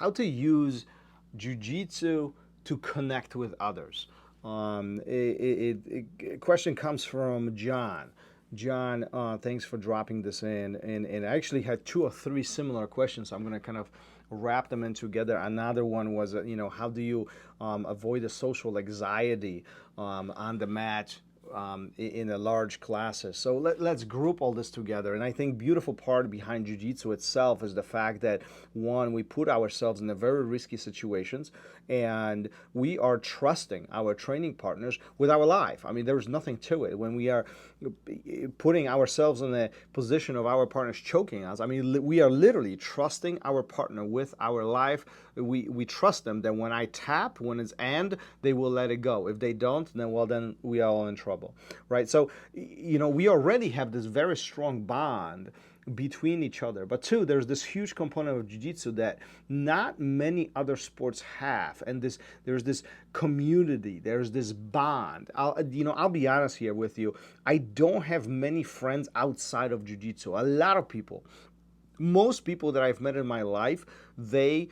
how to use jujitsu to connect with others. Question comes from John. John, thanks for dropping this in. And I actually had two or three similar questions. So I'm going to kind of wrap them in together. Another one was, how do you avoid the social anxiety on the mat in a large classes. So let's group all this together. And I think beautiful part behind jiu-jitsu itself is the fact that, one, we put ourselves in a very risky situations, and we are trusting our training partners with our life. I mean, there's nothing to it. When we are putting ourselves in a position of our partners choking us, I mean, we are literally trusting our partner with our life. We trust them that when I tap, when it's and, they will let it go. If they don't, then we are all in trouble, right? So, we already have this very strong bond between each other. But two, there's this huge component of jiu-jitsu that not many other sports have, and there's this community, there's this bond. I'll be honest here with you. I don't have many friends outside of jiu-jitsu. A lot of people, most people that I've met in my life, they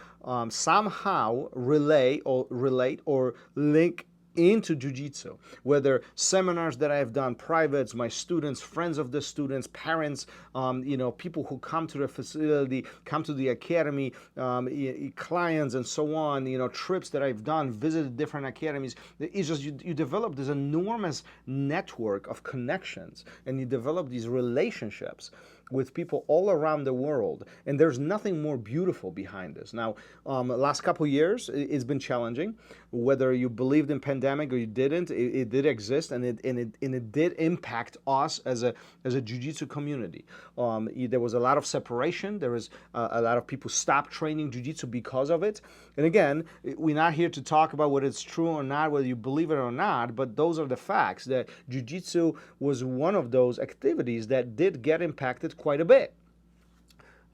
somehow relate or link into jiu-jitsu, whether seminars that I've done, privates, my students, friends of the students, parents, people who come to the facility, come to the academy, clients and so on, trips that I've done, visited different academies. It's just you develop this enormous network of connections, and you develop these relationships with people all around the world, and there's nothing more beautiful behind this. Now, last couple of years, it's been challenging. Whether you believed in pandemic or you didn't, it did exist, and it did impact us as a jiu-jitsu community. There was a lot of separation. There was a lot of people stopped training jiu-jitsu because of it. And again, we're not here to talk about whether it's true or not, whether you believe it or not, but those are the facts, that jiu-jitsu was one of those activities that did get impacted quite a bit.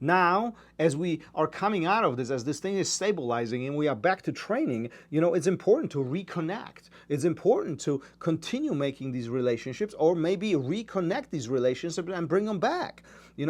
Now, as we are coming out of this, as this thing is stabilizing and we are back to training, it's important to reconnect. It's important to continue making these relationships, or maybe reconnect these relationships and bring them back.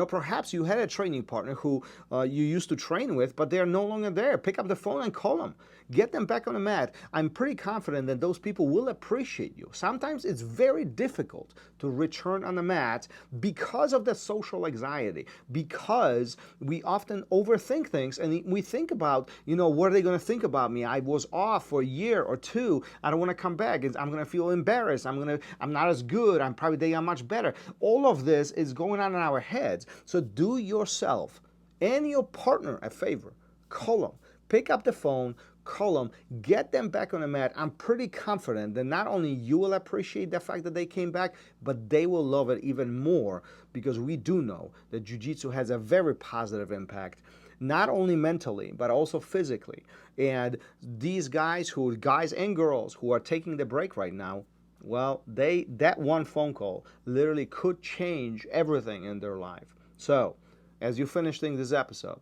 Perhaps you had a training partner who you used to train with, but they are no longer there. Pick up the phone and call them. Get them back on the mat. I'm pretty confident that those people will appreciate you. Sometimes it's very difficult to return on the mat because of the social anxiety, because we often overthink things, and we think about, what are they going to think about me? I was off for a year or two. I don't want to come back. I'm going to feel embarrassed. I'm not as good. They are much better. All of this is going on in our heads. So do yourself and your partner a favor. Call them. Pick up the phone. Call them, get them back on the mat. I'm pretty confident that not only you will appreciate the fact that they came back, but they will love it even more, because we do know that jiu-jitsu has a very positive impact, not only mentally, but also physically. And these guys and girls who are taking the break right now, well, that one phone call literally could change everything in their life. So, as you finish this episode,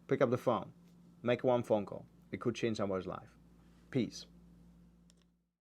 pick up the phone, make one phone call. It could change someone's life. Peace.